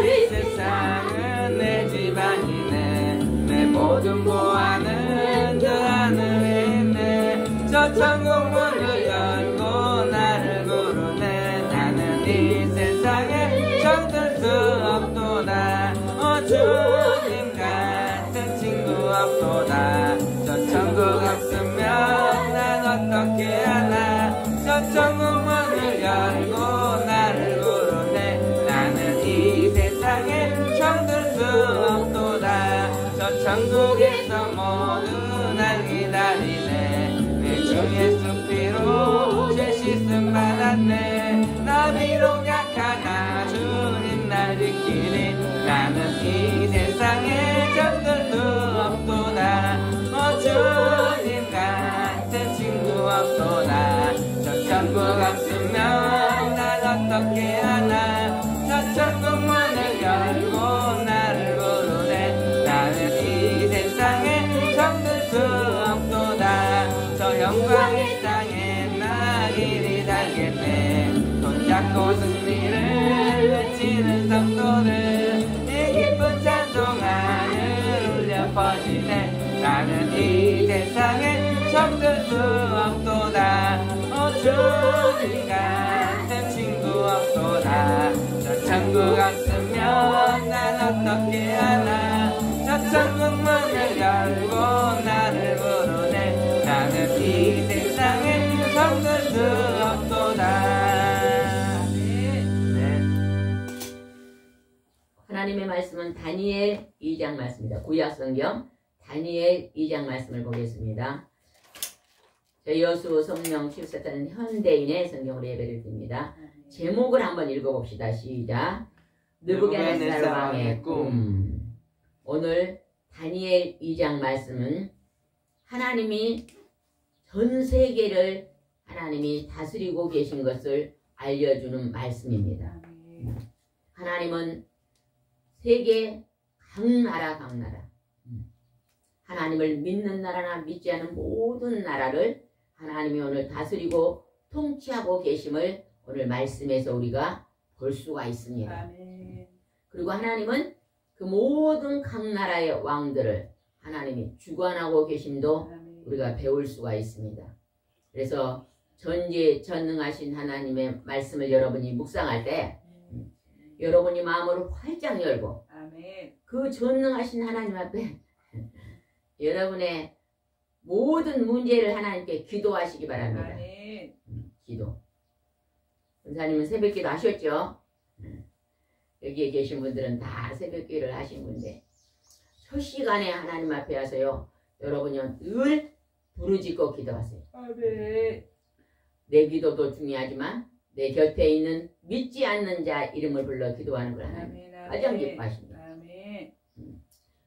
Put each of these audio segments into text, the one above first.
이 세상은 내 집안이네. 내 모든 보안은 저 하늘에 있네. 저 천국 문을 열고 나를 부르네. 나는 이 세상에 정들 수 없도다. 주님 같은 친구 없도다. 저 천국 없으면 난 어떻게 하나. 저 천국 문을 열고 나를 부르네. 나는 이 세상에 정들 수 없도다. 저 천국에서 모두 날 기다리네. 내 주 예수 피로 죄 씻음 받았네. 나 비록 약하나 주님 날 지키니. 나는 이 세상에 정들 수 없도다. 주님 같은 친구 없도다. 저 천국 없으면 날 어떻게 하나. 저 천국 문을 열고 나를 부르네. 나는 이 세상에 정들 수 없도다. 저 영광의 땅에 나 길이 달겠네. 손잡고 승리를 외치는 성도들. 이 기쁜 찬송하늘 울려 퍼지네. 나는 이 세상에 정들 수 없도다. 주님 같은 친구 없도다. 저 천국 없으면 난 어떻게 하나. 저 천국 문을 열고 나를 부르네. 나는 이 세상에 정들 수 없도다. 네. 하나님의 말씀은 다니엘 2장 말씀입니다. 구약성경 다니엘 2장 말씀을 보겠습니다. 여수 성령 칩사타는 현대인의 성경으로 예배를 드립니다. 제목을 한번 읽어봅시다. 시작. 느부갓네살 왕의 꿈. 오늘 다니엘 2장 말씀은 하나님이 전 세계를 하나님이 다스리고 계신 것을 알려주는 말씀입니다. 하나님은 세계 각 나라 하나님을 믿는 나라나 믿지 않는 모든 나라를 하나님이 오늘 다스리고 통치하고 계심을 오늘 말씀에서 우리가 볼 수가 있습니다. 아멘. 그리고 하나님은 그 모든 각 나라의 왕들을 하나님이 주관하고 계심도 아멘. 우리가 배울 수가 있습니다. 그래서 전지전능하신 하나님의 말씀을 여러분이 묵상할 때 여러분이 마음을 활짝 열고 아멘. 그 전능하신 하나님 앞에 여러분의 모든 문제를 하나님께 기도하시기 바랍니다. 아멘. 기도. 권사님은 새벽기도 하셨죠? 여기에 계신 분들은 다 새벽기를 하신 분인데 첫 시간에 하나님 앞에 와서요. 여러분이 늘 부르짖고 기도하세요. 아멘. 내 기도도 중요하지만 내 곁에 있는 믿지 않는 자 이름을 불러 기도하는 걸 하나님 가장 기뻐하십니다. 아멘.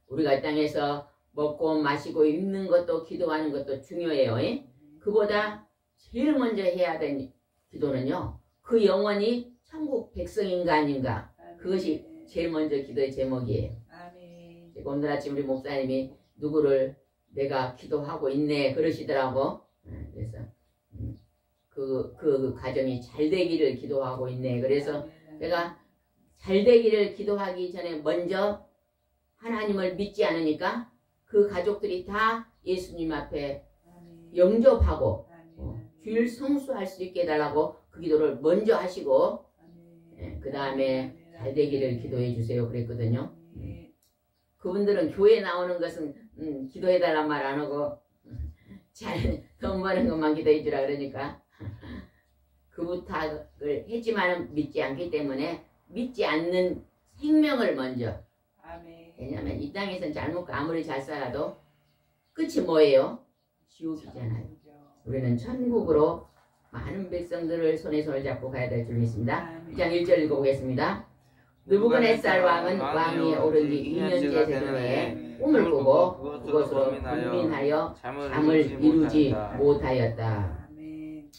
우리가 이 땅에서 먹고 마시고 입는 것도 기도하는 것도 중요해요. 그보다 제일 먼저 해야 되는 기도는요. 그 영혼이 천국 백성인가 아닌가. 아멘. 그것이 제일 먼저 기도의 제목이에요. 아멘. 오늘 아침 우리 목사님이 누구를 내가 기도하고 있네 그러시더라고. 그래서 그 가정이 잘 되기를 기도하고 있네. 그래서 아멘. 내가 잘 되기를 기도하기 전에 먼저 하나님을 믿지 않으니까 그 가족들이 다 예수님 앞에 아멘. 영접하고 아멘. 주일 성수할 수 있게 해달라고 그 기도를 먼저 하시고 아멘. 그 다음에 잘 되기를 기도해 주세요 그랬거든요. 아멘. 그분들은 교회 나오는 것은 기도해달란 말 안 하고 잘 돈 버는 것만 기도해 주라 그러니까 그 부탁을 했지만 믿지 않기 때문에 믿지 않는 생명을 먼저. 아멘. 왜냐하면 이 땅에서는 아무리 잘 살아도 끝이 뭐예요? 지옥이잖아요. 우리는 천국으로 많은 백성들을 손에 손을 잡고 가야 될 줄 믿습니다. 1장 1절 읽어보겠습니다. 느부갓네살 왕은 왕위에 오른 지 2년째 되는 해에 꿈을 꾸고 그것으로 고민하여 잠을 이루지 못하였다. 아멘.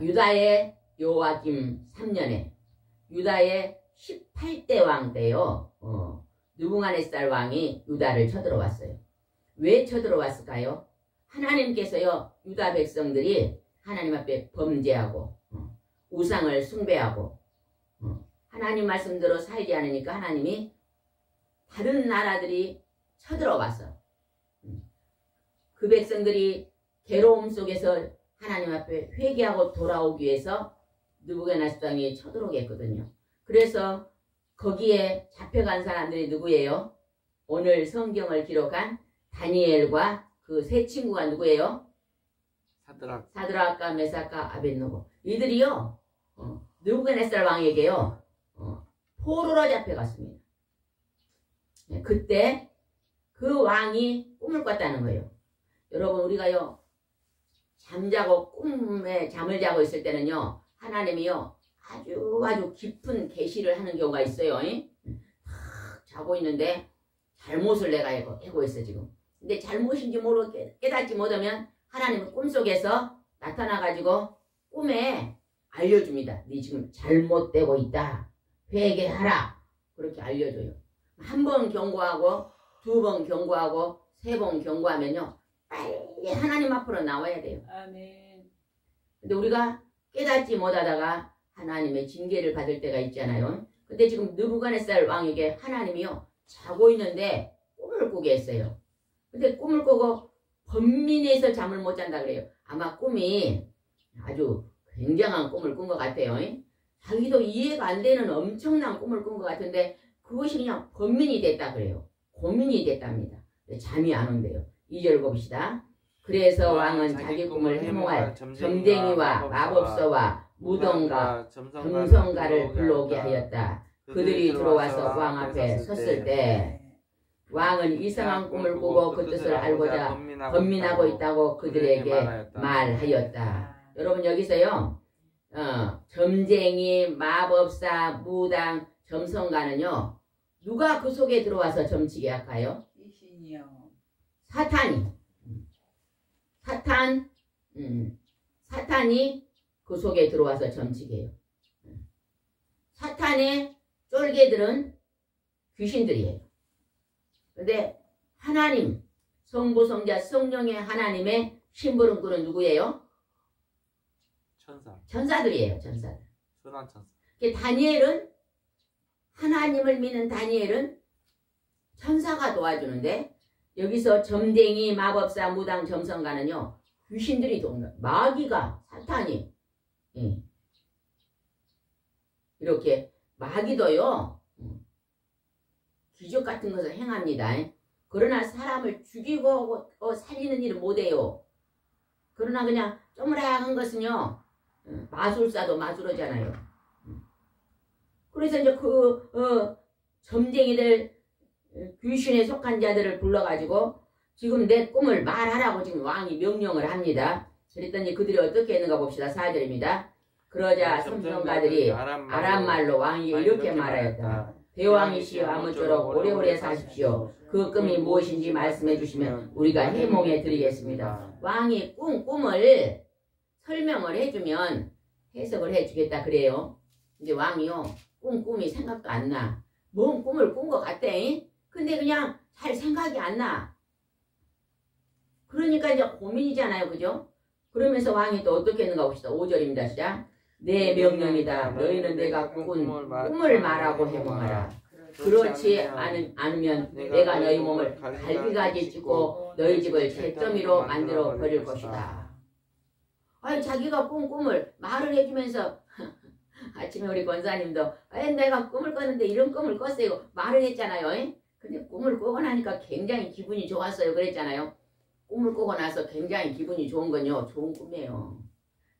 유다의 요아김 3년에 유다의 18대 왕 때요. 느부갓네살 왕이 유다를 쳐들어왔어요. 왜 쳐들어왔을까요? 하나님께서요, 유다 백성들이 하나님 앞에 범죄하고 우상을 숭배하고 하나님 말씀대로 살지 않으니까 하나님이 다른 나라들이 쳐들어와서 그 백성들이 괴로움 속에서 하나님 앞에 회개하고 돌아오기 위해서 느부갓네살 왕이 쳐들어오게 했거든요. 그래서 거기에 잡혀간 사람들이 누구예요? 오늘 성경을 기록한 다니엘과 그 세 친구가 누구예요? 사드락과 메삭과 아벳느고. 이들이요 느부갓네살 왕에게요 포로로 잡혀갔습니다. 그때 그 왕이 꿈을 꿨다는 거예요. 여러분, 우리가요 잠자고 꿈에 잠을 자고 있을 때는요 하나님이요 아주 깊은 계시를 하는 경우가 있어요. 자고 있는데 잘못을 내가 하고 있어 지금. 근데 잘못인지 모르고 깨닫지 못하면 하나님은 꿈속에서 나타나가지고 꿈에 알려줍니다. 네 지금 잘못되고 있다. 회개하라. 그렇게 알려줘요. 한 번 경고하고 두 번 경고하고 세 번 경고하면요 빨리 하나님 앞으로 나와야 돼요. 아멘. 근데 우리가 깨닫지 못하다가 하나님의 징계를 받을 때가 있잖아요. 근데 지금 느부갓네살 왕에게 하나님이요 자고 있는데 꿈을 꾸게 했어요. 근데 꿈을 꾸고 번민해서 잠을 못 잔다 그래요. 아마 꿈이 아주 굉장한 꿈을 꾼 것 같아요. 자기도 이해가 안 되는 엄청난 꿈을 꾼 것 같은데 그것이 그냥 번민이 됐다 그래요. 고민이 됐답니다. 잠이 안 온대요. 2절 봅시다. 그래서 왕은 자기 꿈을 해몽할 점쟁이와 마법사와 무덤가 점성가를 불러오게 하였다. 그들이 들어와서 왕 앞에 섰을 때 왕은 이상한 꿈을 꾸고 그 뜻을 알고자 번민하고 있다고 그들에게 말하였다. 여러분, 여기서요 점쟁이, 마법사, 무당, 점성가는요 누가 그 속에 들어와서 점치게 할까요? 귀신이요. 사탄이 그 속에 들어와서 점치게 해요. 사탄의 쫄개들은 귀신들이에요. 근데 하나님, 성부, 성자, 성령의 하나님의 심부름꾼은 누구예요? 천사들이에요. 천사들. 선한 천사. 다니엘은 하나님을 믿는 다니엘은 천사가 도와주는데 여기서 점쟁이, 마법사, 무당, 점성가는요 귀신들이 도와줘요. 마귀가, 사탄이 이렇게 마귀도요 기적 같은 것을 행합니다. 그러나 사람을 죽이고 살리는 일을 못해요. 그러나 그냥 쪼무락한 것은요 마술사도 마술하잖아요. 그래서 이제 점쟁이들, 귀신에 속한 자들을 불러가지고 지금 내 꿈을 말하라고 지금 왕이 명령을 합니다. 그랬더니 그들이 어떻게 했는가 봅시다. 4절입니다. 그러자 섬성가들이 아람말로 왕에게 이렇게 말하였다. 대왕이시여 아무쪼록 오래오래 사십시오. 그 꿈이 무엇인지 말씀해 주시면 우리가 해몽해 드리겠습니다. 왕이 꿈을 설명을 해주면 해석을 해주겠다 그래요. 근데 왕이요 꿈이 생각도 안 나. 뭔 꿈을 꾼 것 같대. 근데 그냥 잘 생각이 안 나. 그러니까 이제 고민이잖아요. 그죠? 그러면서 왕이 또 어떻게 했는가 봅시다. 5절입니다. 시작. 내 명령이다. 너희는 내가 꾼 꿈을 말하고 해몽하라. 그렇지 않으면 내가 너희 몸을 갈비가지 찢고 너희 집을 잿더미로 만들어 버릴 것이다. 아니 자기가 꾼 꿈을 말을 해주면서 아침에 우리 권사님도 내가 꿈을 꿨는데 이런 꿈을 꿨어요. 말을 했잖아요. 근데 꿈을 꾸고 나니까 굉장히 기분이 좋았어요. 그랬잖아요. 꿈을 꾸고 나서 굉장히 기분이 좋은 건요. 좋은 꿈이에요.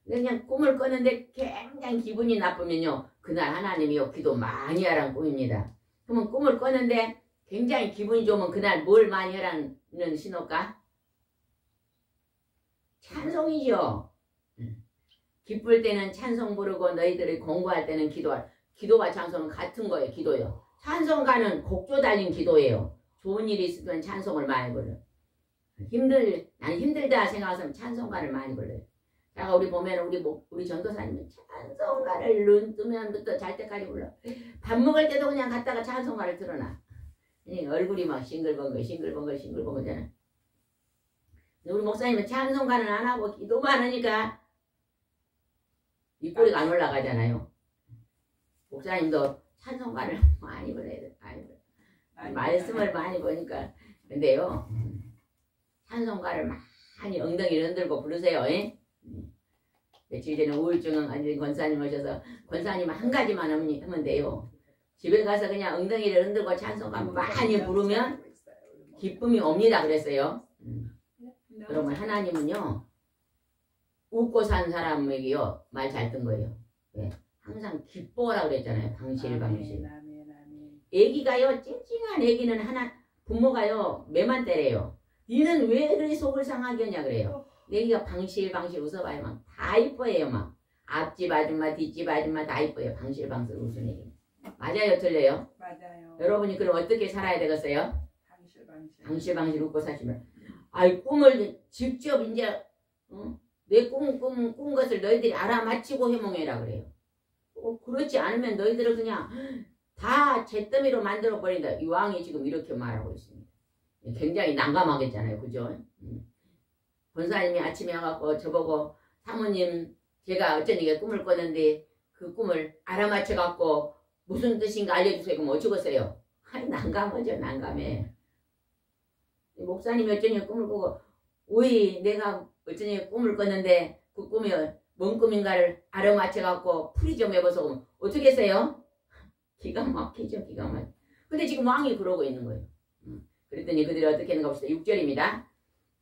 그냥 꿈을 꿨는데 굉장히 기분이 나쁘면요. 그날 하나님이요. 기도 많이 하라는 꿈입니다. 그러면 꿈을 꿨는데 굉장히 기분이 좋으면 그날 뭘 많이 하라는 신호일까? 찬송이죠. 기쁠 때는 찬송 부르고 너희들이 공부할 때는 기도와 찬송은 같은 거예요. 기도요. 찬송가는 곡조 달린 기도예요. 좋은 일이 있으면 찬송을 많이 불러요. 난 힘들다 생각하면 찬송가를 많이 불러요. 자, 우리 보면 우리 전도사님은 찬송가를 눈 뜨면부터 잘 때까지 불러. 밥 먹을 때도 그냥 갔다가 찬송가를 틀어놔. 얼굴이 막 싱글벙글잖아. 우리 목사님은 찬송가는 안 하고 기도만 하니까 입꼬리가 안 올라가잖아요. 목사님도 찬송가를 많이 불러야 돼. 말씀을 많이 보니까. 근데요, 찬송가를 많이 엉덩이를 흔들고 부르세요. 며칠 전에 우울증 안진 권사님 오셔서 권사님 한 가지만 하면 돼요. 집에 가서 그냥 엉덩이를 흔들고 찬송가 많이 부르면 기쁨이 옵니다 그랬어요. 그러면 하나님은요, 웃고 산 사람에게요 말 잘 든 거예요. 네. 항상 기뻐라 그랬잖아요. 방실. 애기가요, 찡찡한 애기는 부모가요 매만 때려요. 니는 왜 그리 속을 상하게 하냐 그래요. 애기가 방실 웃어봐요. 막 다 이뻐해요. 막 앞집 아줌마 뒷집 아줌마 다 이뻐요. 방실 웃는 애기. 맞아요 틀려요? 맞아요. 여러분이 그럼 어떻게 살아야 되겠어요? 방실 웃고 사시면. 꿈을 직접 이제 내 꿈 것을 너희들이 알아맞히고 해몽해라 그래요. 그렇지 않으면 너희들을 그냥 다 잿더미로 만들어 버린다. 이 왕이 지금 이렇게 말하고 있습니다. 굉장히 난감하겠잖아요. 그죠? 권사님이 아침에 와갖고 저보고 사모님 제가 어쩌니까 꿈을 꿨는데 그 꿈을 알아맞혀갖고 무슨 뜻인가 알려주세요. 그럼 어쩌겠어요? 난감하죠. 난감해. 목사님이 어쩌니까 꿈을 꾸고 내가 어쩌니까 꿈을 꿨는데 그 꿈이 뭔 꿈인가를 알아맞혀갖고 풀이 좀 해봐서 그러면 어떻게 했어요? 기가 막히죠. 기가 막혀. 근데 지금 왕이 그러고 있는 거예요. 그랬더니 그들이 어떻게 하는가 봅시다. 6절입니다.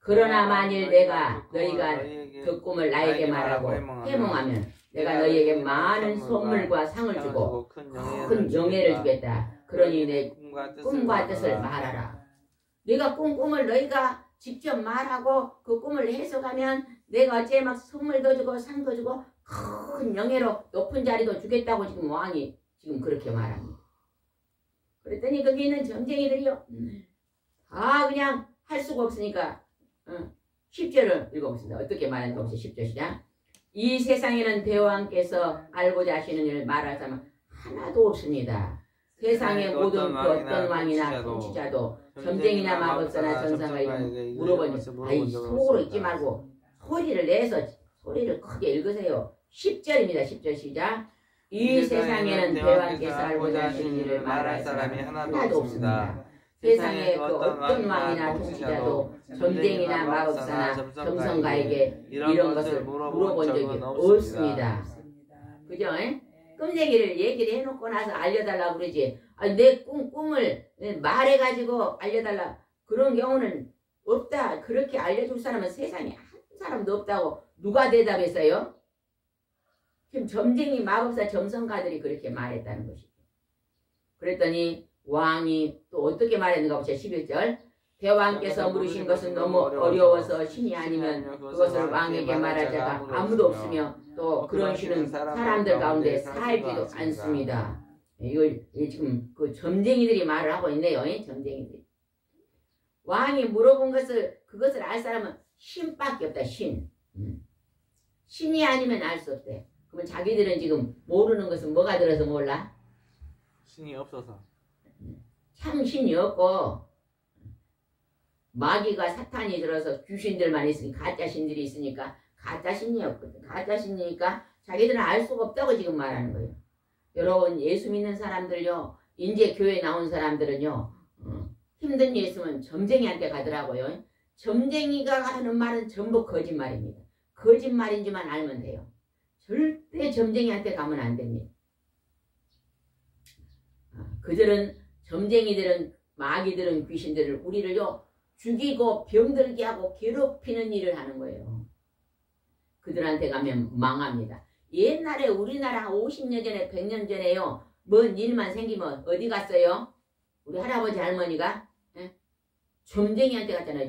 그러나 만일 너희가 그 꿈을 나에게 말하고 해몽하면 내가 너희에게 많은 선물과 상을 주고 큰 영예를 주겠다. 그러니 내 꿈과 뜻을 말하라. 내가 꿈을 너희가 직접 말하고 그 꿈을 해석하면 내가 어째 막 선물도 주고 상도 주고 큰 영예로 높은 자리도 주겠다고 지금 왕이 지금 그렇게 말합니다. 그랬더니 거기 있는 점쟁이들이요 다 그냥 할 수가 없으니까 10절을 읽어봅시다. 어떻게 말하는가 봅시다. 10절 시작. 이 세상에는 대왕께서 알고자 하시는 일을 말할 사람은 하나도 없습니다. 세상의 모든 그 어떤 왕이나 통치자도 점쟁이나 마법사나 전사가 이런 물어보니 속으로 잊지 말고 소리를 내서 소리를 크게 읽으세요. 10절입니다. 10절 시작. 이 세상에는 대왕께서 알고자 하시는 일을 말할 사람이 하나도 없습니다. 세상의 그 어떤 왕이나 통치자도 점쟁이나 마법사나 점성가에게 이런 것을 물어본 적이 없습니다. 그죠? 끔쟁이를 얘기를 해놓고 나서 알려달라고 그러지. 내 꿈을 말해가지고 알려달라. 그런 경우는 없다. 그렇게 알려줄 사람은 세상에 한 사람도 없다고 누가 대답했어요? 지금 점쟁이 마법사 점성가들이 그렇게 말했다는 것이죠. 그랬더니 왕이 또 어떻게 말했는가 보세요. 11절. 대왕께서 물으신 것은 너무 어려워서 신이 아니면 그것을 왕에게 말할 자가 아무도 없으며 또 그런 신은 사람들 가운데 살지도 않습니다. 이걸 지금 그 점쟁이들이 말을 하고 있네요. 점쟁이들이. 왕이 물어본 그것을 알 사람은 신밖에 없다. 신이 아니면 알 수 없대. 그러면 자기들은 지금 모르는 것은 뭐가 들어서 몰라? 신이 없어서. 참 신이 없고 마귀가 사탄이 들어서 귀신들만 있으니까 가짜 신들이 있으니까 가짜 신이 없거든. 가짜 신이니까 자기들은 알 수가 없다고 지금 말하는 거예요. 여러분 예수 믿는 사람들요. 이제 교회 나온 사람들은요. 힘든 일 있으면 점쟁이한테 가더라고요. 점쟁이가 하는 말은 전부 거짓말입니다. 거짓말인지만 알면 돼요. 절대 점쟁이한테 가면 안 됩니다. 그들은 점쟁이들은 마귀들은 귀신들을 우리를요 죽이고 병들게 하고 괴롭히는 일을 하는 거예요. 그들한테 가면 망합니다. 옛날에 우리나라 50년 전에 100년 전에요 뭔 일만 생기면 어디 갔어요? 우리 할아버지 할머니가 점쟁이한테 갔잖아요.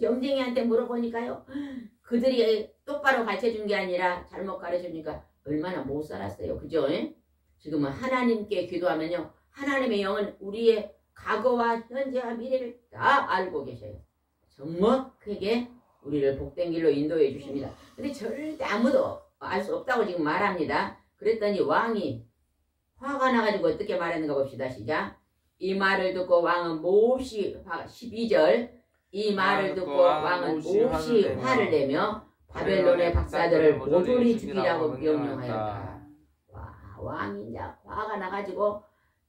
점쟁이한테 물어보니까요 그들이 똑바로 가르쳐준 게 아니라 잘못 가르쳐주니까 얼마나 못 살았어요. 그죠? 지금은 하나님께 기도하면요 하나님의 영은 우리의 과거와 현재와 미래를 다 알고 계셔요. 정확하게 우리를 복된 길로 인도해 주십니다. 근데 절대 아무도 알 수 없다고 지금 말합니다. 그랬더니 왕이 화가 나가지고 어떻게 말했는가 봅시다. 시작. 이 말을 듣고 왕은 몹시 12절 이 말을 듣고 왕은 몹시 화를 내며 바벨론의 박사들을 모조리 죽이라고 명령하였다. 와, 왕이 이제 화가 나가지고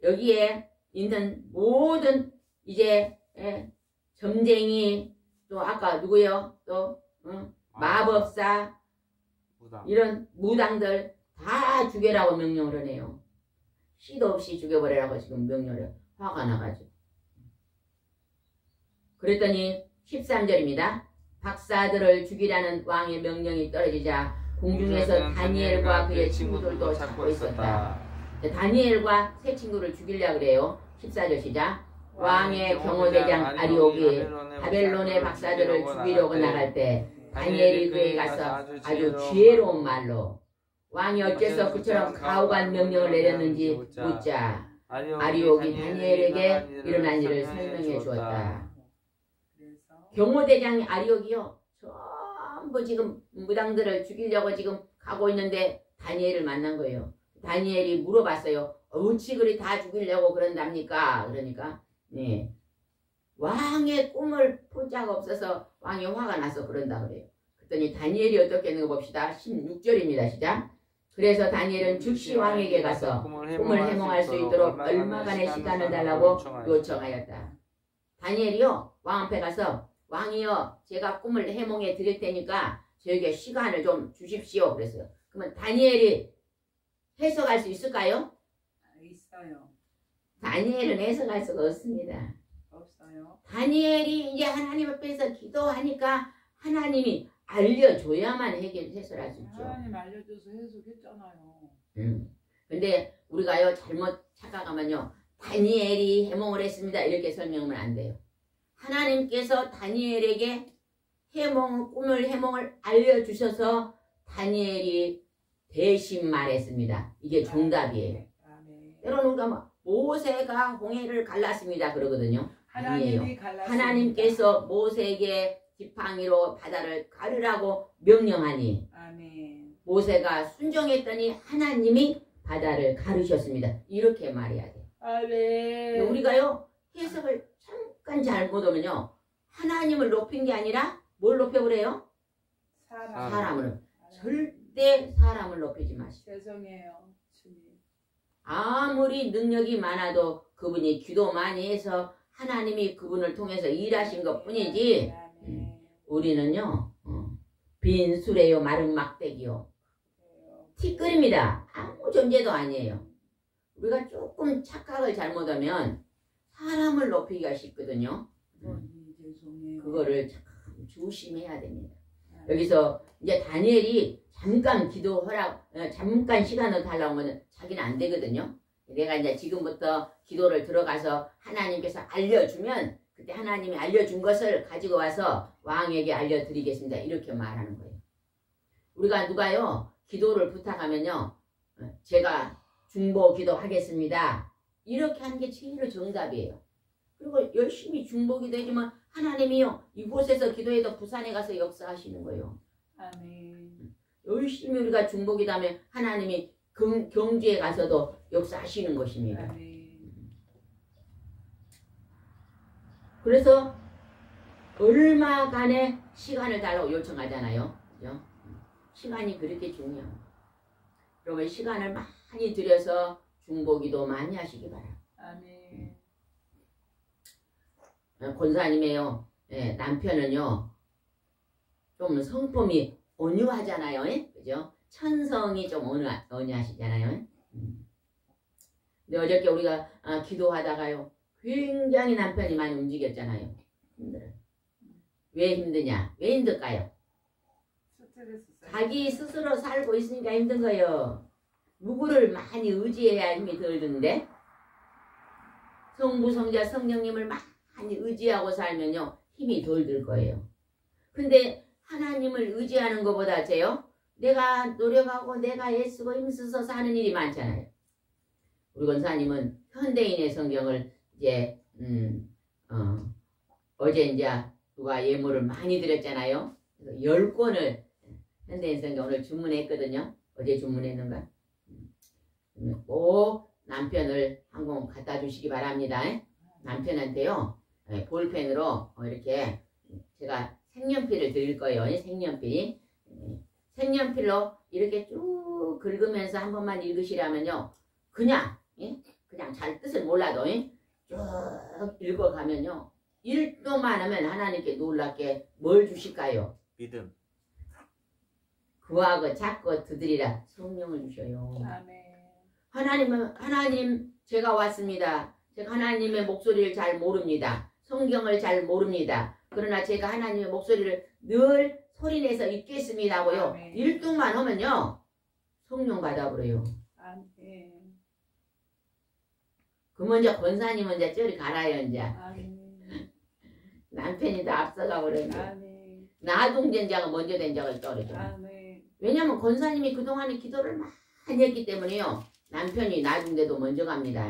여기에 있는 모든 이제 점쟁이 또 아까 누구요? 또 마법사 이런 무당들 다 죽여라고 명령을 하네요. 시도 없이 죽여버리라고 지금 명령을 해요. 화가 나가지고. 그랬더니 13절입니다. 박사들을 죽이라는 왕의 명령이 떨어지자 궁중에서 다니엘과 그의 친구들도 찾고 있었다. 다니엘과 세 친구를 죽이려고 그래요. 14절 시작. 왕의 경호대장 아리옥이 바벨론의 박사들을 죽이려고 나갈 때 다니엘이 그에 가서 아주 지혜로운 말로 왕이 어째서 그처럼 가혹한 명령을 내렸는지 묻자 아리옥이 다니엘에게 일어난 일을 설명해 주었다. 경호대장 아리옥이요. 전부 지금 무당들을 죽이려고 지금 가고 있는데 다니엘을 만난 거예요. 다니엘이 물어봤어요. 어찌 그리 다 죽이려고 그런답니까? 그러니까 네. 왕의 꿈을 볼 자가 없어서 왕이 화가 나서 그런다 그래요. 그랬더니 다니엘이 어떻게 했는가 봅시다. 16절입니다. 시작. 그래서 다니엘은 즉시 왕에게 가서 꿈을 해몽할 수 있도록 얼마간의 시간을 달라고 요청하였다. 다니엘이요. 왕 앞에 가서 왕이요. 제가 꿈을 해몽해 드릴 테니까 저에게 시간을 좀 주십시오. 그랬어요. 그러면 다니엘이 해석할 수 있을까요? 있어요. 다니엘은 해석할 수가 없습니다. 없어요. 다니엘이 이제 하나님 앞에서 기도하니까 하나님이 알려줘야만 해설할 수 있죠. 하나님 알려줘서 해석했잖아요. 근데 우리가요 잘못 착각하면요 다니엘이 해몽을 했습니다 이렇게 설명하면 안 돼요. 하나님께서 다니엘에게 꿈을 해몽을 알려주셔서 다니엘이 대신 말했습니다. 이게 정답이에요. 때로는 우리가 모세가 홍해를 갈랐습니다 그러거든요. 아니에요. 하나님께서 모세에게 지팡이로 바다를 가르라고 명령하니 아멘. 모세가 순종했더니 하나님이 바다를 가르셨습니다. 이렇게 말해야 돼요. 아멘. 우리가요 해석을 잠깐 잘못 하면요 하나님을 높인 게 아니라 뭘 높여버려요? 사람을. 절대 사람을 높이지 마시고. 죄송해요. 주님. 아무리 능력이 많아도 그분이 기도 많이 해서 하나님이 그분을 통해서 일하신 것 뿐이지 우리는요 빈 수레요 마른 막대기요 티끌입니다. 아무 존재도 아니에요. 우리가 조금 착각을 잘못하면 사람을 높이기가 쉽거든요. 그거를 참 조심해야 됩니다. 여기서 이제 다니엘이 잠깐 잠깐 시간을 달라고 하면 자기는 안 되거든요. 내가 이제 지금부터 기도를 들어가서 하나님께서 알려주면 그때 하나님이 알려준 것을 가지고 와서 왕에게 알려드리겠습니다. 이렇게 말하는 거예요. 우리가 누가요 기도를 부탁하면요 제가 중보 기도하겠습니다. 이렇게 하는 게 제일 정답이에요. 그리고 열심히 중보 기도해주면 하나님이요 이곳에서 기도해도 부산에 가서 역사하시는 거예요. 아멘. 열심히 우리가 중보 기도하면 하나님이 경주에 가서도 역사하시는 것입니다. 아멘. 그래서 얼마간의 시간을 달라고 요청하잖아요. 그죠? 시간이 그렇게 중요해요. 그러면 시간을 많이 들여서 중보기도 많이 하시기 바랍니다. 아멘. 권사님의요 남편은요 좀 성품이 온유하잖아요. 그죠? 천성이 좀 온유하시잖아요. 근데 어저께 우리가 기도하다가요 굉장히 남편이 많이 움직였잖아요. 힘들어요. 왜 힘드냐? 왜 힘들까요? 자기 스스로 살고 있으니까 힘든 거예요. 누구를 많이 의지해야 힘이 덜 드는데 성부, 성자, 성령님을 많이 의지하고 살면요 힘이 덜 들 거예요. 근데 하나님을 의지하는 것보다 내가 노력하고 내가 애쓰고 힘써서 사는 일이 많잖아요. 우리 권사님은 현대인의 성경을 이제 어제 이제 누가 예물을 많이 드렸잖아요. 그래서 10권을 현대인 성경 오늘 주문했거든요. 어제 주문했는가? 꼭 남편을 한 권 갖다 주시기 바랍니다. 남편한테요. 볼펜으로 이렇게 제가 색연필을 드릴 거예요. 색연필. 색연필로 이렇게 쭉 긁으면서 한 번만 읽으시라면요. 그냥 잘 뜻을 몰라도 쭉 읽어가면요. 1도만 하면 하나님께 놀랍게 뭘 주실까요? 믿음. 구하고 찾고 두드리라 성령을 주셔요. 아멘. 하나님 제가 왔습니다. 제가 하나님의 목소리를 잘 모릅니다. 성경을 잘 모릅니다. 그러나 제가 하나님의 목소리를 늘 소리내서 읽겠습니다 하고요. 아멘. 1등만 하면요. 성령 받아버려요. 아멘. 그 먼저 권사님은 이제 저리 갈아요. 이제 아멘. 남편이 다 앞서가 버려요. 아멘. 나중된 자가 먼저 된 자가 있다그러죠. 아멘. 왜냐면 권사님이 그동안에 기도를 많이 했기 때문에요. 남편이 나중돼도 먼저 갑니다.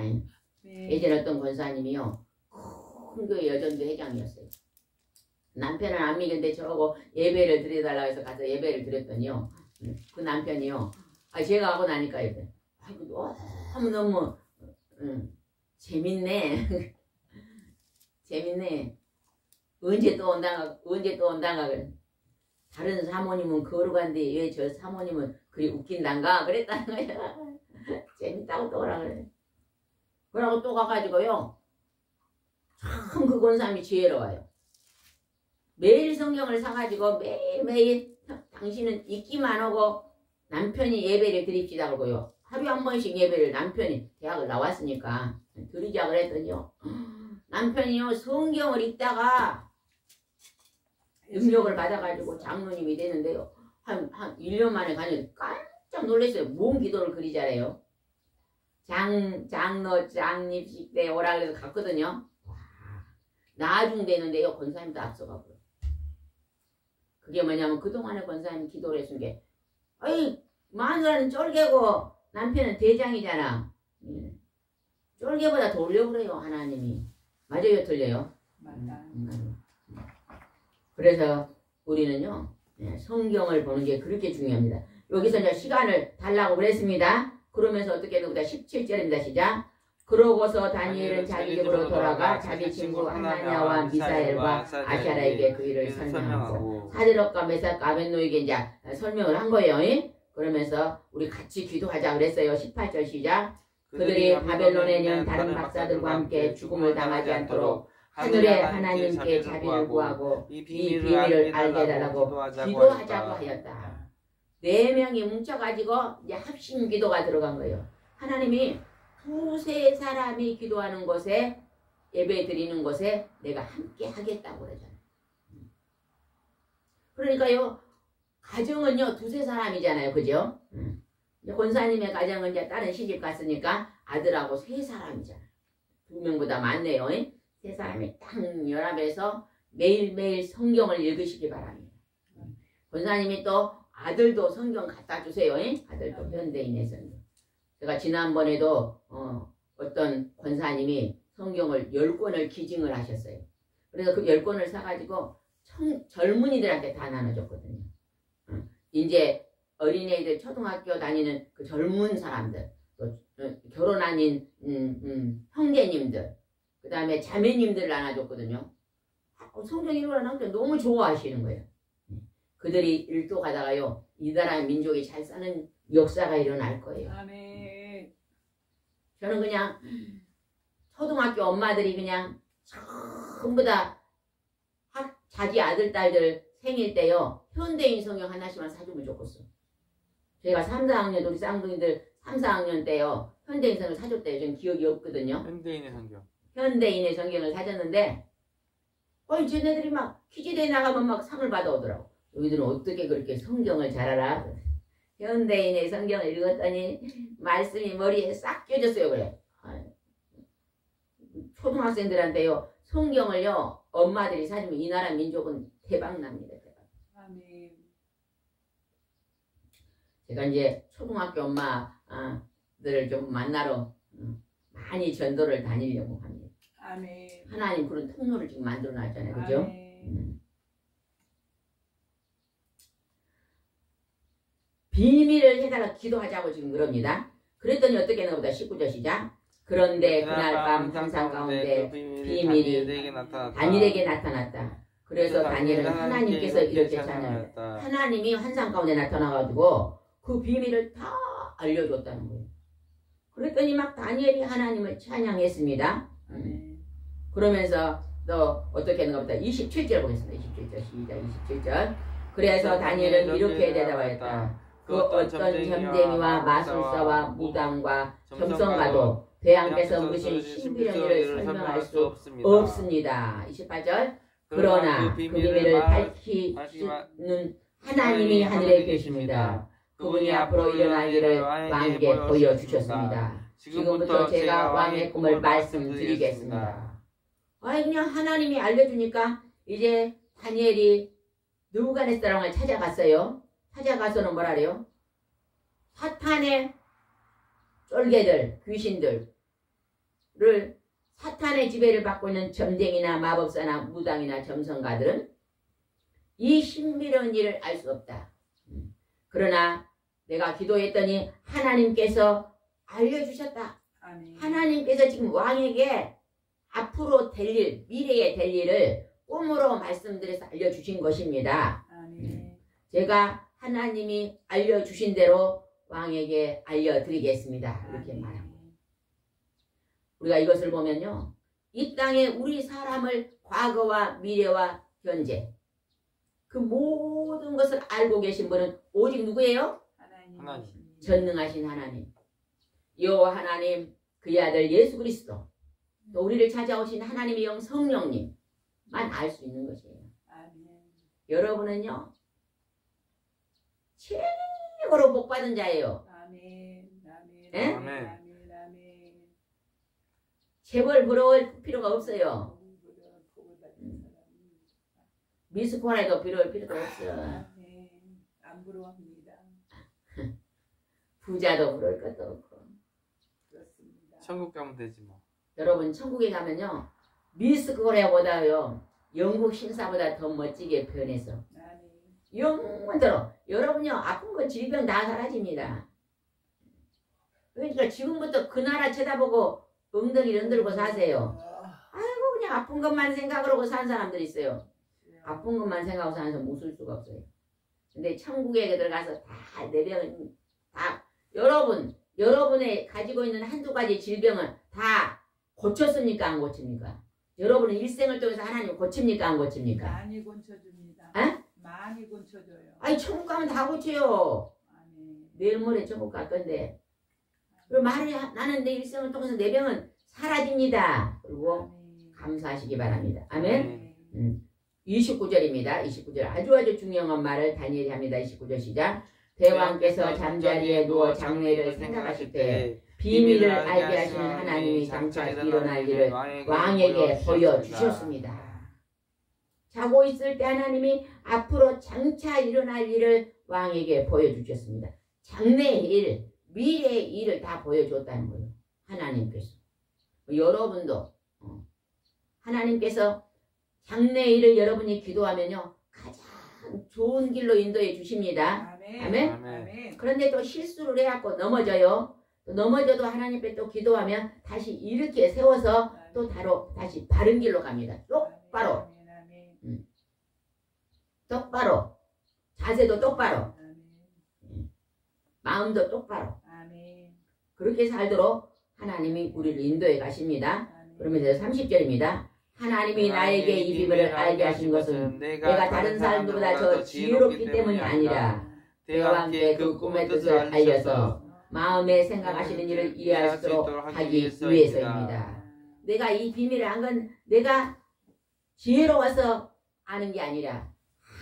네. 예전에 어떤 권사님이요. 큰 교회 여전도 회장이었어요. 남편은 안 믿는데 저하고 예배를 드려달라고 해서 가서 예배를 드렸더니요. 그 남편이요. 제가 하고 나니까 이래. 아이고 너무 재밌네. 재밌네. 언제 또 온단가 그래. 다른 사모님은 거룩한데 왜 저 사모님은 그리 웃긴단가 그랬다는 거야. 재밌다고 또 오라 그래. 그러고 또 가가지고요. 참 그 권사님이 지혜로워요. 매일 성경을 사가지고 매일매일 당신은 읽기만 하고 남편이 예배를 드립시다 그러고요. 하루에 한 번씩 예배를 남편이 대학을 나왔으니까 드리자 그랬더니요. 남편이요 성경을 읽다가 능력을 받아가지고 장로님이 되는데요. 한 1년 만에 가니 깜짝 놀랐어요. 뭔 기도를 그리 잘해요. 장로 장립식 때 오라 그래서 갔거든요. 나중 되는데요. 권사님도 앞서가고요. 그게 뭐냐면 그동안에 권사님이 기도를 했은 게 마누라는 쫄개고 남편은 대장이잖아. 쫄개보다 더 올려버려요. 하나님이. 맞아요? 틀려요? 맞다. 그래서 우리는요. 성경을 보는 게 그렇게 중요합니다. 여기서 이제 시간을 달라고 그랬습니다. 그러면서 어떻게 되는가 17절입니다. 시작. 그러고서 다니엘은 자기 집으로 돌아가 자기 친구 하나냐와 미사엘과 아샤라에게 그 일을 설명하고 사드락과 메삭과 아벳노에게 이제 설명을 한 거예요. 그러면서 우리 같이 기도하자 그랬어요. 18절 시작. 그들이 바벨론에 있는 다른 박사들과 함께 죽음을 당하지 않도록 하늘의 하나님께 자비를 구하고 이 비밀을 알게 해달라고 기도하자고 하였다. 4명이 뭉쳐가지고 이제 합심 기도가 들어간 거예요. 하나님이 두세 사람이 기도하는 곳에 예배 드리는 곳에 내가 함께 하겠다고 그러잖아요. 그러니까요. 가정은요. 두세 사람이잖아요. 그죠? 권사님의 가정은 이제 다른 시집 갔으니까 아들하고 3사람이잖아요. 2명보다 많네요. 3사람이 딱 연합해서 매일매일 성경을 읽으시기 바랍니다. 권사님이 또 아들도 성경 갖다 주세요. 아들도 현대인의 성경. 제가 지난번에도 어떤 권사님이 성경을 10권을 기증을 하셨어요. 그래서 그 10권을 사가지고 젊은이들한테 다 나눠줬거든요. 이제 어린애들 초등학교 다니는 그 젊은 사람들, 또 결혼 아닌 형제님들, 그 다음에 자매님들 나눠줬거든요. 성경 읽으라니까 너무 좋아하시는 거예요. 그들이 일도 가다가요. 이 나라 민족이 잘 사는 역사가 일어날 거예요. 아멘. 저는 그냥 초등학교 엄마들이 그냥 전부 다 자기 아들 딸들 생일 때요. 현대인 성경 하나씩만 사주면 좋겠어. 저희가 3, 4학년 우리 쌍둥이들 3, 4학년 때요. 현대인 성경을 사줬대요. 저는 기억이 없거든요. 현대인의 성경. 현대인의 성경을 사줬는데 쟤네들이 막 퀴즈대회 나가면 막 상을 받아오더라고. 너희들은 어떻게 그렇게 성경을 잘 알아? 현대인의 성경을 읽었더니 말씀이 머리에 싹 껴졌어요. 그래. 초등학생들한테요. 성경을요. 엄마들이 사주면 이 나라 민족은 대박납니다. 대박. 아멘. 제가 이제 초등학교 엄마들을 좀 만나러 많이 전도를 다니려고 합니다. 아멘. 하나님 그런 통로를 지금 만들어 놨잖아요. 그죠? 아멘. 비밀을 해달라 기도하자고 지금 그럽니다. 그랬더니 어떻게 나보다 19절 시작. 그런데 그날 밤 상상 가운데 비밀이 다니엘에게 나타났다. 그래서 다니엘은 하나님께서 이렇게 찬양했다. 하나님이 환상 가운데 나타나가지고 그 비밀을 다 알려줬다는 거예요. 그랬더니 막 다니엘이 하나님을 찬양했습니다. 그러면서 또 어떻게 하는가 보다 27절 보겠습니다. 27절 시작 27절. 그래서 다니엘은 이렇게 대답하였다. 그 어떤 점쟁이와 마술사와 무당과 점성가도 대왕께서 물으신 신비령을 설명할 수 없습니다. 28절. 그러나 그 비밀을 밝히는 하나님이 하늘에 계십니다. 그분이 앞으로 일어날 일을 왕에게 보여주셨습니다. 지금부터 제가 왕의 꿈을 말씀드리겠습니다. 아니 그냥 하나님이 알려주니까 이제 다니엘이 느부갓네살왕을 찾아갔어요. 찾아가서는 뭐라 그래요? 사탄의 쫄개들, 귀신들을 사탄의 지배를 받고 있는 점쟁이나 마법사나 무당이나 점성가들은 이 신비로운 일을 알 수 없다. 그러나 내가 기도했더니 하나님께서 알려주셨다. 아멘. 하나님께서 지금 왕에게 앞으로 될 일, 미래에 될 일을 꿈으로 말씀드려서 알려주신 것입니다. 아멘. 제가 하나님이 알려주신 대로 왕에게 알려드리겠습니다. 이렇게 말합니다. 우리가 이것을 보면요. 이 땅에 우리 사람을 과거와 미래와 현재 그 모든 것을 알고 계신 분은 오직 누구예요? 하나님. 전능하신 하나님. 여호와 하나님, 그의 아들 예수 그리스도, 또 우리를 찾아오신 하나님의 영 성령님만 알 수 있는 것이에요. 아멘. 여러분은요. 최고로 복받은 자예요. 아멘. 아멘. 예? 아멘. 아멘. 재벌 부러울 필요가 없어요. 미스코라도 부러울 필요가 없어. 아멘. 안 부러워합니다. 부자도 부러울 것도 없고. 그렇습니다. 천국 가면 되지 뭐. 여러분 천국에 가면요. 미스코리아보다요. 영국 신사보다 더 멋지게 변해서. 아멘. 영원토록. 여러분요. 아픈 거 질병 다 사라집니다. 그러니까 지금부터 그 나라 쳐다보고 엉덩이를 흔들고 사세요. 아이고 그냥 아픈 것만 생각하고 사는 사람들이 있어요. 아픈 것만 생각하고 사는 사람 웃을 수가 없어요. 근데 천국에 들어가서 다 내병은 다 여러분의 가지고 있는 한두 가지 질병은 다 고쳤습니까? 안 고칩니까? 여러분은 일생을 통해서 하나님 고칩니까? 안 고칩니까? 많이 고쳐줍니다. 에? 많이 고쳐줘요. 아니 천국 가면 다 고쳐요. 아멘. 내일 모레 천국 갈 건데. 그리고 말이 나는 내 일생을 통해서 내 병은 사라집니다. 그리고 아멘. 감사하시기 바랍니다. 아멘. 아멘. 29절입니다. 29절 아주 중요한 말을 다니엘이 합니다. 29절 시작. 대왕께서 잠자리에 누워 장래를 생각하실 때 비밀을 알게 하시는 하나님이 장차 일어날 일을 왕에게 보여주셨습니다. 자고 있을 때 하나님이 앞으로 장차 일어날 일을 왕에게 보여주셨습니다. 장래의 일, 미래의 일을 다 보여줬다는 거예요. 하나님께서. 여러분도 하나님께서 장래의 일을 여러분이 기도하면요. 가장 좋은 길로 인도해 주십니다. 아멘. 아멘? 아멘. 그런데 또 실수를 해갖고 넘어져요. 또 넘어져도 하나님 앞에 또 기도하면 다시 이렇게 세워서 또 다시 바른 길로 갑니다. 똑바로. 아멘. 아멘. 똑바로. 자세도 똑바로. 아멘. 마음도 똑바로. 아멘. 그렇게 살도록 하나님이 우리를 인도해 가십니다. 아멘. 그러면서 30절입니다. 하나님이 나에게 이 비밀을 알게 하신 것은 내가 다른 사람들보다 더 지혜롭기 때문이 아니라 대왕께 그 꿈의 뜻을 알려서 마음에 생각하시는 일을 이해할 수 있도록 하기 위해서입니다. 내가 이 비밀을 안 건 내가 지혜로워서 아는 게 아니라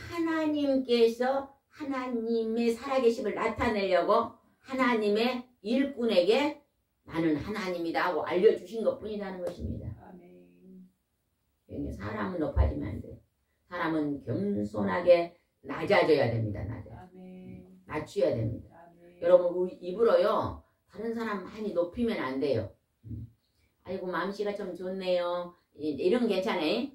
하나님께서 하나님의 살아계심을 나타내려고 하나님의 일꾼에게 나는 하나님이다 하고 알려주신 것뿐이라는 것입니다. 아멘. 사람은 높아지면 안 돼. 사람은 겸손하게 낮아져야 됩니다. 아멘. 낮춰야 됩니다. 아멘. 여러분 우리 입으로요. 다른 사람 많이 높이면 안 돼요. 아이고 마음씨가 좀 좋네요. 이런 괜찮아요.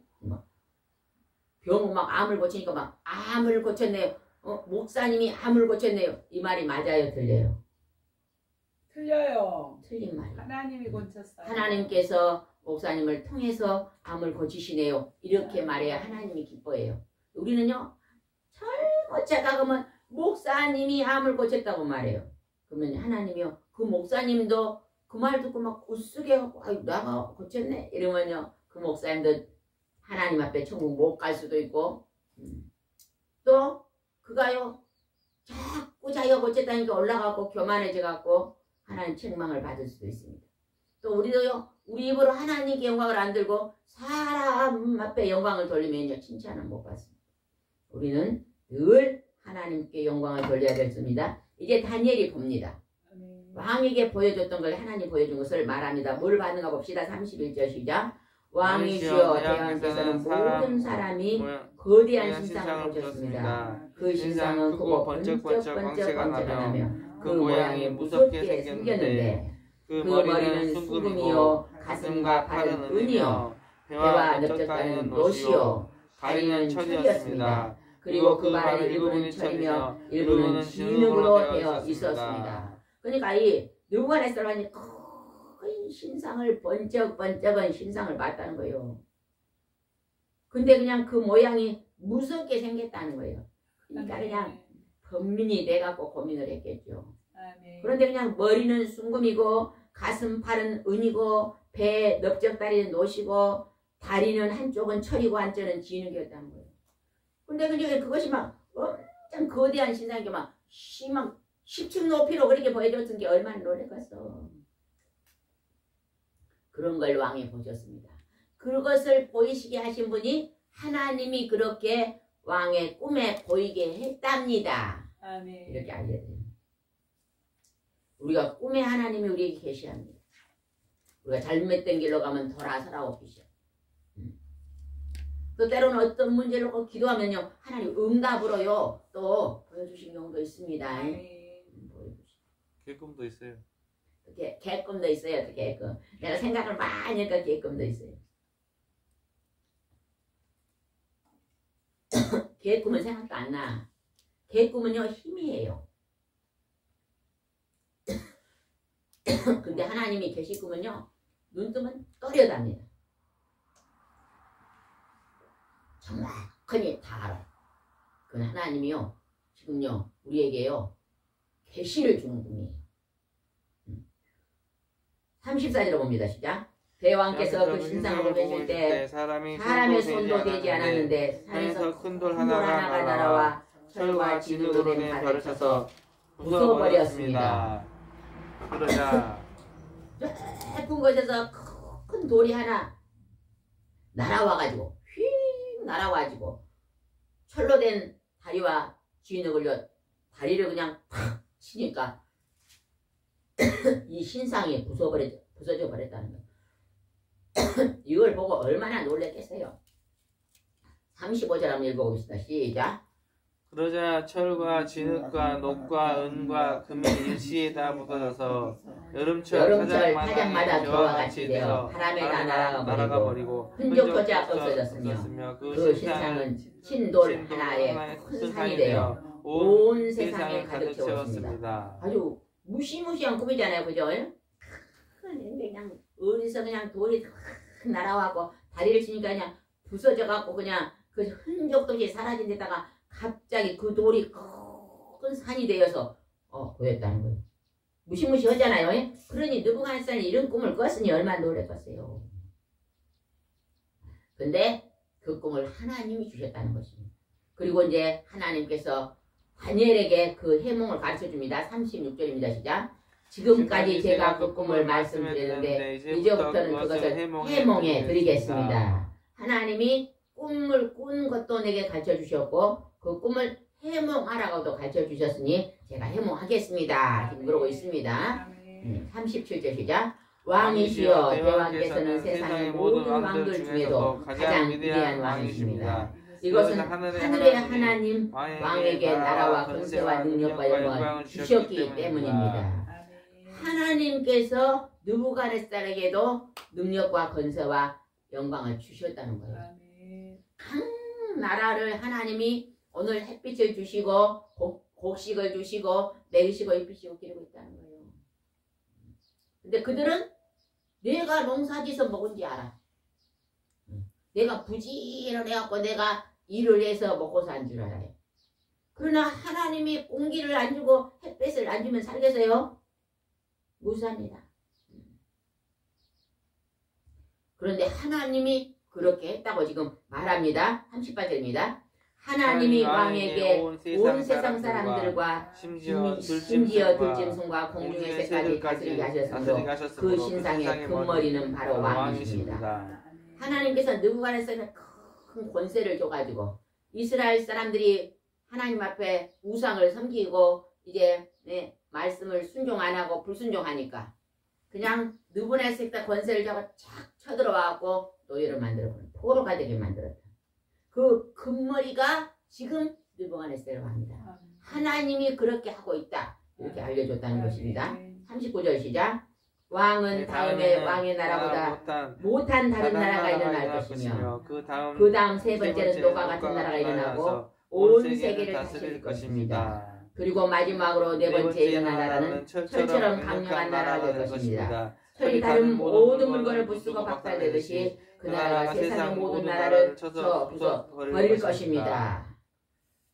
병 막 암을 고치니까 막 암을 고쳤네요. 목사님이 암을 고쳤네요. 이 말이 맞아요, 틀려요? 틀려요. 틀린 말이에요. 하나님이 고쳤어요. 하나님께서 목사님을 통해서 암을 고치시네요. 이렇게 말해야 하나님이 기뻐해요. 우리는요, 잘못 착각하면 목사님이 암을 고쳤다고 말해요. 그러면 하나님이요, 그 목사님도 그 말 듣고 막 우스게 하고, 아유, 내가 고쳤네? 이러면요, 그 목사님도 하나님 앞에 천국 못 갈 수도 있고, 또 그가요, 자꾸 자기가 고쳤다니까 올라가고 교만해져갖고 하나님 책망을 받을 수도 있습니다. 또 우리도요, 우리 입으로 하나님께 영광을 안 들고 사람 앞에 영광을 돌리면요, 칭찬은 못 받습니다. 우리는 늘 하나님께 영광을 돌려야 됐습니다. 이제 다니엘이 봅니다. 왕에게 보여줬던 걸 하나님 보여준 것을 말합니다. 뭘 받는가 봅시다. 31절 시작. 왕이시여 대왕께서는 모든 사람이 거대한 신상을 보셨습니다. 그 신상은 크고 번쩍번쩍하며 그 모양이 무섭게 생겼는데 그 머리는 수금이요 가슴과 팔은 은이요 배와 넓적다리는 노시요 다리는 철이었습니다. 그리고 그 발의 일부는 철이며 일부는 진흙으로 되어 있었습니다. 그러니까 이 느부갓네살이 큰 신상을 번쩍번쩍한 신상을 봤다는 거예요. 근데 그냥 그 모양이 무섭게 생겼다는 거예요. 그러니까 그냥 범민이 돼갖고 고민을 했겠죠. 그런데 그냥 머리는 순금이고 가슴 팔은 은이고 배 넓적다리는 노시고 다리는 한쪽은 철이고 한쪽은 진흙이었다는 거예요. 근데 그것이 막 엄청 거대한 신상이 막 10층 높이로 그렇게 보여줬던 게 얼마나 놀랬겠어. 그런 걸 왕이 보셨습니다. 그것을 보이시게 하신 분이 하나님이 그렇게 왕의 꿈에 보이게 했답니다. 아멘. 이렇게 알려드려요. 우리가 꿈에 하나님이 우리에게 계시합니다. 우리가 잘못된 길로 가면 돌아서라고 계셔. 또 때로는 어떤 문제를 놓고 기도하면요, 하나님 응답으로요 또 보여주신 경우도 있습니다. 개꿈도 있어요. 개꿈도 있어요. 개꿈. 내가 생각을 많이 하니까 개꿈도 있어요. 개꿈은 생각도 안 나. 개꿈은요 힘이에요. 근데 하나님이 계시 꿈은요 눈 뜨면 떠려답니다. 정확하니 다 알아. 그 하나님이요 지금요 우리에게요 계시를 주는 분이에요. 34절을 봅니다. 시작. 대왕께서 그 신상을 보실 때 사람의 손도 되지 않았는데 산에서 큰 돌 하나가 날아와 철과 진으로 된 발을 쳐서 부숴버렸습니다. 그러자 깊은 곳에서 큰 돌이 하나 날아와가지고 휙 날아와가지고 철로 된 다리와 진흙을 다리를 그냥 팍 치니까 이 신상이 부서져 버렸다는 거예요. 이걸 보고 얼마나 놀랬겠어요. 35절 한번 읽어봅시다. 시작. 그러자 철과 진흙과 녹과 은과 금이 일시에 다 묻어져서 여름철 타작마다 그와 같이 되어 바람에 다 날아가 버리고 흔적조차 없어졌으며 그 신상은 신돌 하나의 큰 산이 되어 온 세상에 가득 채웠습니다. 아주 무시무시한 꿈이잖아요. 그죠? 그냥 어디서 그냥 돌이 날아와고 다리를 치니까 그냥 부서져갖고 그냥 그 흔적도 없이 사라진 데다가 갑자기 그 돌이 큰 산이 되어서 보였다는 거예요. 무시무시하잖아요. 그러니 느부갓네살이 이런 꿈을 꿨으니 얼마나 놀랐겠어요. 근데 그 꿈을 하나님이 주셨다는 것입니다. 그리고 이제 하나님께서 다니엘에게 그 해몽을 가르쳐줍니다. 36절입니다. 시작. 지금까지 제가 그 꿈을 말씀드렸는데 이제부터는 그것을 해몽해 드리겠습니다. 하나님이 꿈을 꾼 것도 내게 가르쳐주셨고 그 꿈을 해몽하라고도 가르쳐주셨으니 제가 해몽하겠습니다. 지금 그러고 있습니다. 37절 시작. 왕이시여 대왕께서는 세상의 모든 왕들 중에도 가장 위대한 왕이십니다. 이것은 하늘의 하나님 왕에게 나라와 권세와 능력과 영광을 주셨기 때문입니다. 하나님께서 느부갓네살에게도 능력과 권세와 영광을 주셨다는 거예요. 각 나라를 하나님이 오늘 햇빛을 주시고 곡식을 주시고 먹이시고 입히시고 기르고 있다는 거예요. 근데 그들은 내가 농사지서 먹은지 알아. 내가 부지런해갖고 내가 일을 해서 먹고 산 줄 알아요. 그러나 하나님이 공기를 안 주고 햇빛을 안 주면 살겠어요? 못 삽니다. 그런데 하나님이 그렇게 했다고 지금 말합니다. 38절입니다. 하나님이 왕에게 온 세상 사람들과 심지어 들짐승과 공중의 새까지 다스리게 하셨으므로 그 신상의 금머리는 바로 왕이십니다. 하나님께서 느부갓네살에 큰 권세를 줘가지고 이스라엘 사람들이 하나님 앞에 우상을 섬기고 이제 말씀을 순종 안 하고 불순종하니까 그냥 느부갓네살 권세를 잡아 착 쳐들어와갖고 노예를 만들어버린 포로가 되게 만들었다. 그 금머리가 지금 느부갓네살 왕이다. 하나님이 그렇게 하고 있다. 이렇게 알려줬다는 것입니다. 39절 시작. 왕은 다음에 왕의 나라보다 못한 다른 나라가 일어날 것이며 그 다음 세 번째는 노가 같은 나라가 일어나고 온 세계를 다스릴 것입니다. 그리고 마지막으로 네 번째 일어날 나라는 철처럼 강력한 나라가 될 것입니다. 철이 다른 모든 물건을 부수고 박살내듯이 그 나라가 세상의 모든 나라를 쳐 부숴 버릴 것입니다.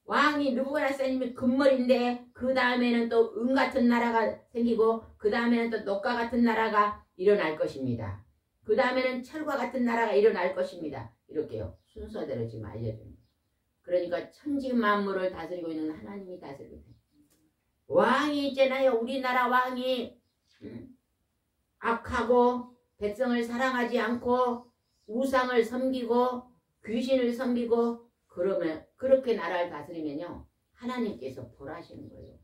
왕이 느부갓네살님이 금머리인데 그 다음에는 또 은 같은 나라가 생기고 그 다음에는 또 녹과 같은 나라가 일어날 것입니다. 그 다음에는 철과 같은 나라가 일어날 것입니다. 이렇게요. 순서대로 지금 알려줍니다. 그러니까 천지 만물을 다스리고 있는 하나님이 다스리고 있다. 왕이 있잖아요. 우리나라 왕이 악하고 백성을 사랑하지 않고 우상을 섬기고 귀신을 섬기고 그러면 그렇게 나라를 다스리면요 하나님께서 벌하시는 거예요.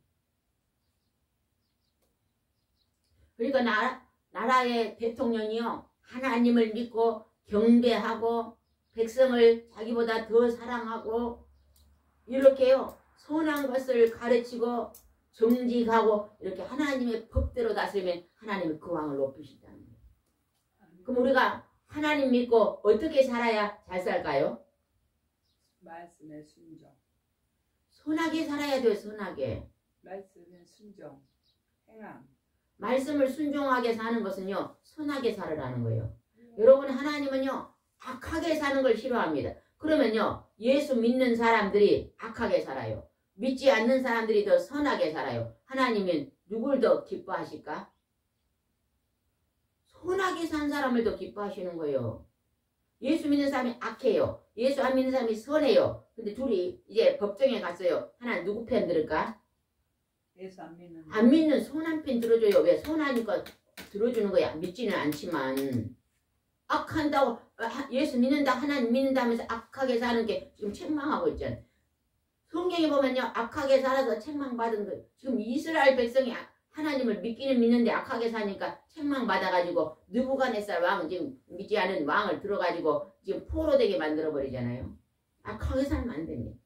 그러니까 나라의 대통령이요 하나님을 믿고 경배하고 백성을 자기보다 더 사랑하고 이렇게요 선한 것을 가르치고 정직하고 이렇게 하나님의 법대로 다스리면 하나님이 그 왕을 높이신다는 거예요. 그럼 우리가 하나님 믿고 어떻게 살아야 잘 살까요? 말씀에 순종. 선하게 살아야 돼요. 선하게. 말씀에 순종. 행함. 말씀을 순종하게 사는 것은요. 선하게 살으라는 거예요. 여러분 하나님은요. 악하게 사는 걸 싫어합니다. 그러면요. 예수 믿는 사람들이 악하게 살아요. 믿지 않는 사람들이 더 선하게 살아요. 하나님은 누굴 더 기뻐하실까? 선하게 산 사람을 더 기뻐하시는 거예요. 예수 믿는 사람이 악해요. 예수 안 믿는 사람이 선해요. 근데 둘이 이제 법정에 갔어요. 하나 누구 편 들을까? 예수 안 믿는. 안 믿는 선한 편 들어줘요. 왜? 선하니까 들어주는 거야. 믿지는 않지만 악한다고 예수 믿는다 하나님 믿는다 하면서 악하게 사는 게 지금 책망하고 있잖아요. 성경에 보면요. 악하게 살아서 책망받은 거 지금 이스라엘 백성이 하나님을 믿기는 믿는데 악하게 사니까 책망받아가지고 느부갓네살 왕은 지금 믿지 않은 왕을 들어가지고 지금 포로되게 만들어버리잖아요. 악하게 살면 안 됩니다.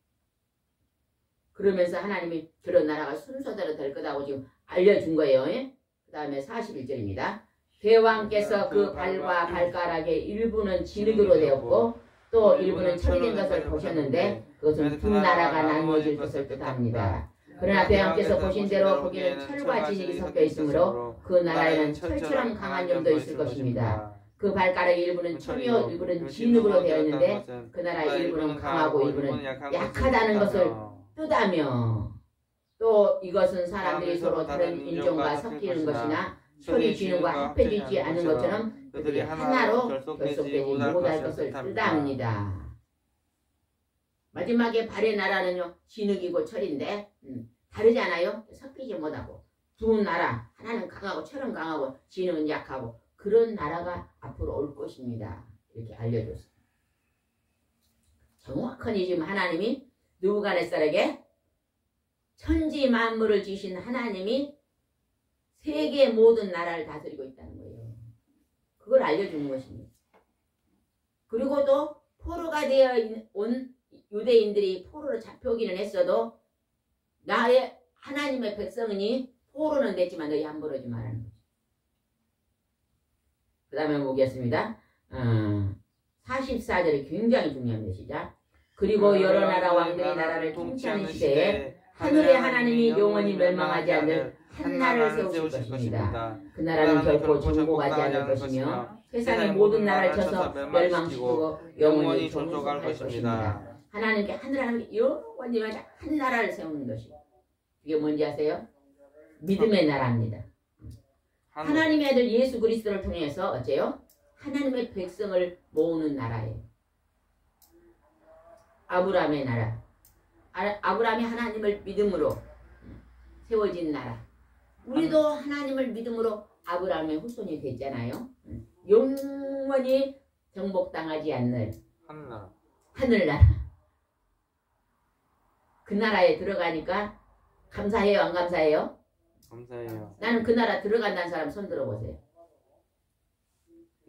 그러면서 하나님이 그런 나라가 순서대로 될 거다고 지금 알려준 거예요. 그 다음에 41절입니다. 대왕께서 그 발과 발가락의 일부는 진흙으로 되었고 또 일부는 철이 된 것을 보셨는데 그것은 두 나라가 나누어질 것을 뜻합니다. 그러나 대왕께서 보신 대로 거기는 철과 진흙이 섞여 있으므로 그 나라에는 철처럼 강한 점도 있을 것입니다. 그 발가락의 일부는 철이요 일부는 진흙으로 되어 있는데 그 나라의 일부는 강하고 일부는 약하다는 것을 뜻하며 또 이것은 사람들이 서로 다른 인종과 섞이는 것이나 철이 진흙과 합해지지 않은 것처럼 그들이 하나로 결속되지 못할 것을 뜻합니다. 마지막에 발의 나라는요 진흙이고 철인데 다르지 않아요? 섞이지 못하고 두 나라 하나는 강하고 철은 강하고 진흙은 약하고 그런 나라가 앞으로 올 것입니다. 이렇게 알려줬어요. 정확하니 지금 하나님이 느부갓네살에게 천지 만물을 지신 하나님이 세계 모든 나라를 다스리고 있다는 거예요. 그걸 알려주는 것입니다. 그리고 또 포로가 되어 온 유대인들이 포로로 잡혀오기는 했어도 나의 하나님의 백성이니 포로는 됐지만 너희 함부로지 말라는 거죠. 그 다음에 보겠습니다. 44절이 굉장히 중요합니다. 시작. 그리고 여러 나라 왕들의 나라를 통치하는 시대에 하늘의 하나님이 영원히 멸망하지 않는 한 나라를 세우실 것입니다. 그 나라는 결코 정복하지 않을 것이며 세상의 모든 나라를 쳐서 멸망시키고 영원히 존속할 것입니다. 하나님께 하나님께 영원히 한 나라를 세우는 것이 이게 뭔지 아세요? 믿음의 나라입니다. 하나님의 아들 예수 그리스도를 통해서 어째요? 하나님의 백성을 모으는 나라예요. 아브라함의 나라. 아브라함이 하나님을 믿음으로 세워진 나라. 우리도 하나님을 믿음으로 아브라함의 후손이 됐잖아요. 영원히 정복당하지 않는 하늘나라. 그 나라에 들어가니까 감사해요, 안 감사해요? 감사해요. 나는 그 나라 들어간다는 사람 손 들어보세요.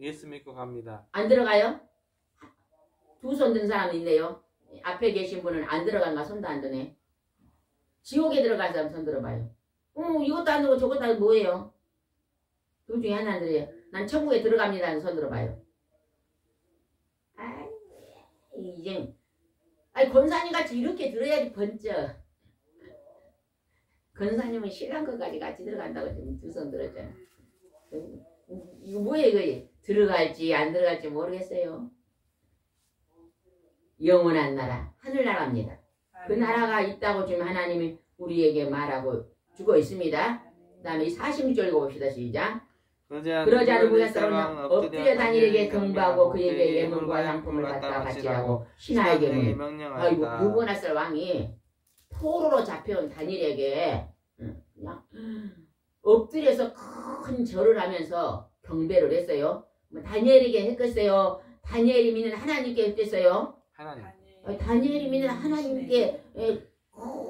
예수 믿고 갑니다. 안 들어가요? 두 손 든 사람 있네요. 앞에 계신 분은 안 들어간가 손도 안 드네. 지옥에 들어간 사람 손 들어봐요. 이것도 안 들고 저것도 안 들고 뭐예요? 둘 중에 하나 안 들어요. 난 천국에 들어갑니다 하는 손 들어봐요. 이제 권사님 같이 이렇게 들어야지 번쩍. 권사님은 신랑 것까지 같이 들어간다고 지금 두 손 들었잖아. 이거 뭐예요 이거? 들어갈지 안 들어갈지 모르겠어요. 영원한 나라, 하늘나라입니다. 그 나라가 있다고 지금 하나님이 우리에게 말하고 주고 있습니다. 그 다음에 46절 읽어봅시다. 시작. 그러지 않은 무야사로는 엎드려 다니엘에게 경배하고 그에게 예물과 향품을 갖다 바치라고 신하에게 아이고 누구나살 왕이 포로로 잡혀온 다니엘에게 그냥 엎드려서 큰 절을 하면서 경배를 했어요. 다니엘에게 했겠어요? 다니엘이 믿는 하나님께 했겠어요? 하나님. 다니엘이 믿는 하나님께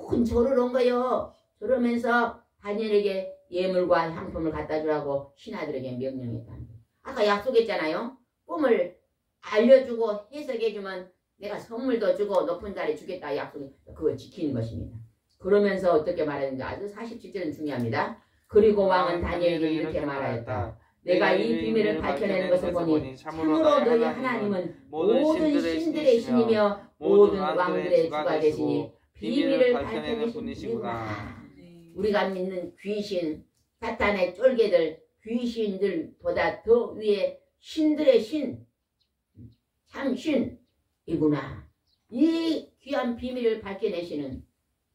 큰 절을 한 거예요. 그러면서 다니엘에게 예물과 향품을 갖다 주라고 신하들에게 명령했다. 아까 약속했잖아요. 꿈을 알려주고 해석해주면 내가 선물도 주고 높은 자리 주겠다 약속을 그걸 지키는 것입니다. 그러면서 어떻게 말했는지 아주 47절은 중요합니다. 그리고 왕은 다니엘에게 이렇게 말하였다. 내가 이 비밀을 밝혀내는 것을 보니 참으로 너희 하나님은 모든 신들의 신이며 모든 왕들의 주가 되시니 비밀을 밝혀내는 분이시구나. 우리가 믿는 귀신, 사탄의 쫄개들, 귀신들보다 더 위에 신들의 신, 참 신이구나. 이 귀한 비밀을 밝혀내시는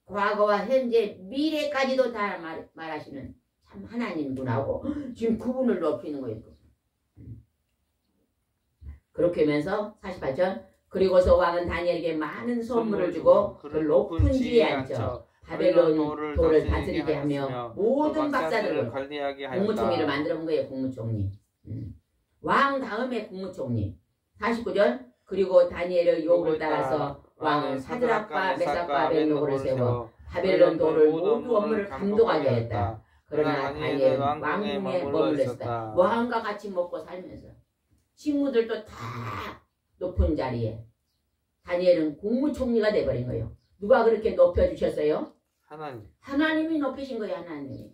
과거와 현재, 미래까지도 다 말하시는 참 하나님구나 하고 지금 그분을 높이는 거예요. 그렇게 하면서 48절 그리고서 왕은 다니엘에게 많은 선물을 주고 그 높은 지위에 앉혀 바벨론 돌을 다스리게 하며 모든 박사들을 국무총리를 만들어 본 거예요. 국무총리. 왕 다음에 국무총리. 49절 그리고 다니엘의 요구를 따라서 왕은 사드락과 메삭과 아벳노고를 세워 바벨론 돌을 모두 업무를 감독하게 했다. 그러나 다니엘은 왕궁에 머물렀다. 왕과 같이 먹고 살면서 친구들도 다 높은 자리에 다니엘은 국무총리가 돼버린 거예요. 누가 그렇게 높여주셨어요? 하나님. 하나님이 높이신 거예요. 하나님이.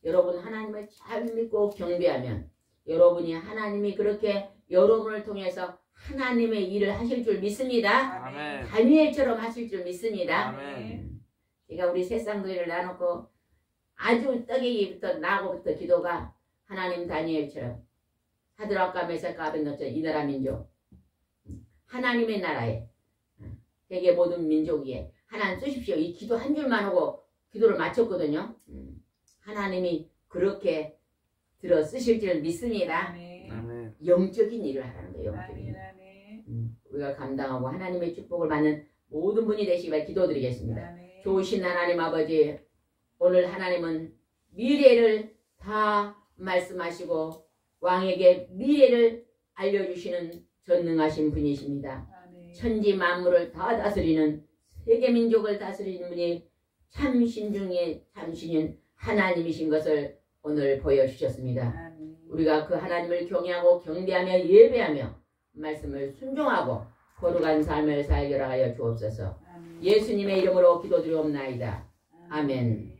여러분 하나님을 잘 믿고 경배하면 여러분이 하나님이 그렇게 여러분을 통해서 하나님의 일을 하실 줄 믿습니다. 아멘. 다니엘처럼 하실 줄 믿습니다. 아멘. 제가 우리 새쌍둥이를 나놓고 아주 떡이기부터 나고부터 기도가 하나님 다니엘처럼 사드락과 메삭과 아벳노처럼 이 나라 민족 하나님의 나라에 세계 모든 민족 위에 하나님 쓰십시오. 이 기도 한 줄만 하고 기도를 마쳤거든요. 하나님이 그렇게 들어 쓰실 줄 믿습니다. 아멘. 영적인 일을 하라는 거예요. 영적인 일. 우리가 감당하고 하나님의 축복을 받는 모든 분이 되시기 바라 기도드리겠습니다. 좋으신 하나님 아버지, 오늘 하나님은 미래를 다 말씀하시고 왕에게 미래를 알려주시는 전능하신 분이십니다. 천지 만물을 다 다스리는 세계 민족을 다스리는 분이 참신 중에 참신인 하나님이신 것을 오늘 보여주셨습니다. 우리가 그 하나님을 경외하고 경배하며 예배하며 말씀을 순종하고 거룩한 삶을 살게 하여 주옵소서. 예수님의 이름으로 기도드리옵나이다. 아멘.